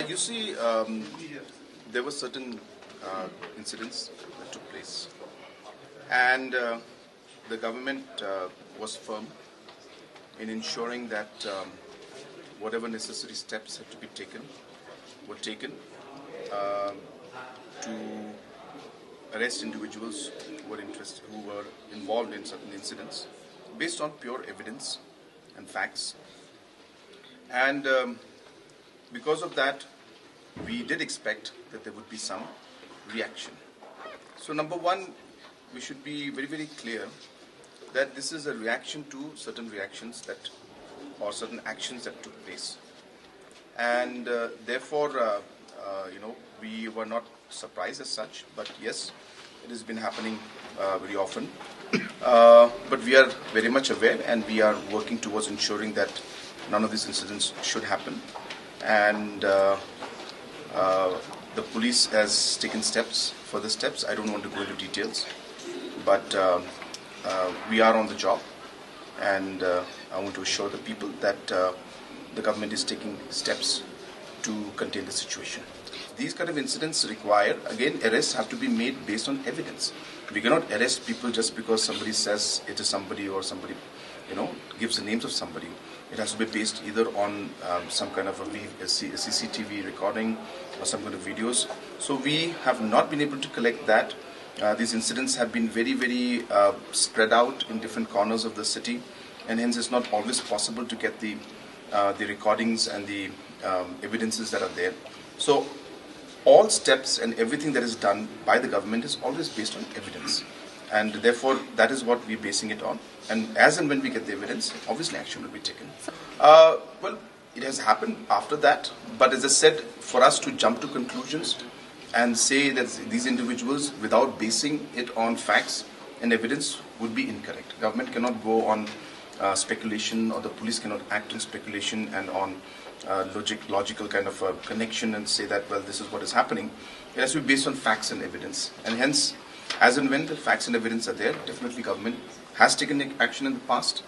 You see, there were certain incidents that took place, and the government was firm in ensuring that whatever necessary steps had to be taken were taken to arrest individuals who were involved in certain incidents based on pure evidence and facts. And because of that, we did expect that there would be some reaction. So number one, we should be very, very clear that this is a reaction to certain reactions or certain actions that took place. And therefore, we were not surprised as such, but yes, it has been happening very often. But we are very much aware, and we are working towards ensuring that none of these incidents should happen. And the police has taken further steps. I don't want to go into details, but we are on the job, and I want to assure the people that the government is taking steps to contain the situation. These kind of incidents require, again, arrests have to be made based on evidence. We cannot arrest people just because somebody says it is somebody, or somebody, gives the names of somebody. It has to be based either on some kind of a CCTV recording or some kind of videos. So we have not been able to collect that. These incidents have been very, very spread out in different corners of the city, and hence it's not always possible to get the recordings and the evidences that are there. So all steps and everything that is done by the government is always based on evidence, and therefore that is what we're basing it on. And as and when we get the evidence, obviously action will be taken. Well, it has happened after that, but as I said, for us to jump to conclusions and say that these individuals, without basing it on facts and evidence, would be incorrect. Government cannot go on speculation, or the police cannot act on speculation and on logical kind of a connection and say that, well, this is what is happening. It has to be based on facts and evidence, and hence, as and when the facts and evidence are there, definitely government has taken action in the past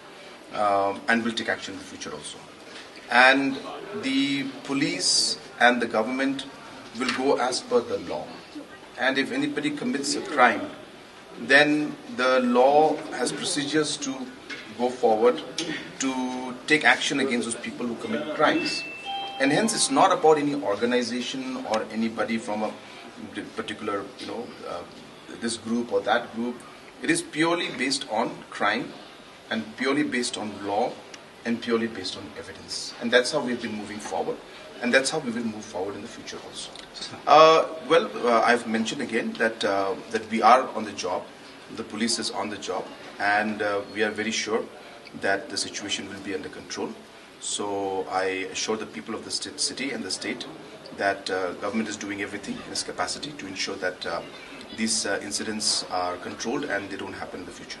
and will take action in the future also. And the police and the government will go as per the law. And if anybody commits a crime, then the law has procedures to go forward to take action against those people who commit crimes. And hence it's not about any organization or anybody from a particular, this group or that group. It is purely based on crime, and purely based on law, and purely based on evidence. And that's how we've been moving forward, and that's how we will move forward in the future also. I've mentioned again that we are on the job. The police is on the job, and we are very sure that the situation will be under control. So I assure the people of the city and the state that government is doing everything in its capacity to ensure that these incidents are controlled and they don't happen in the future.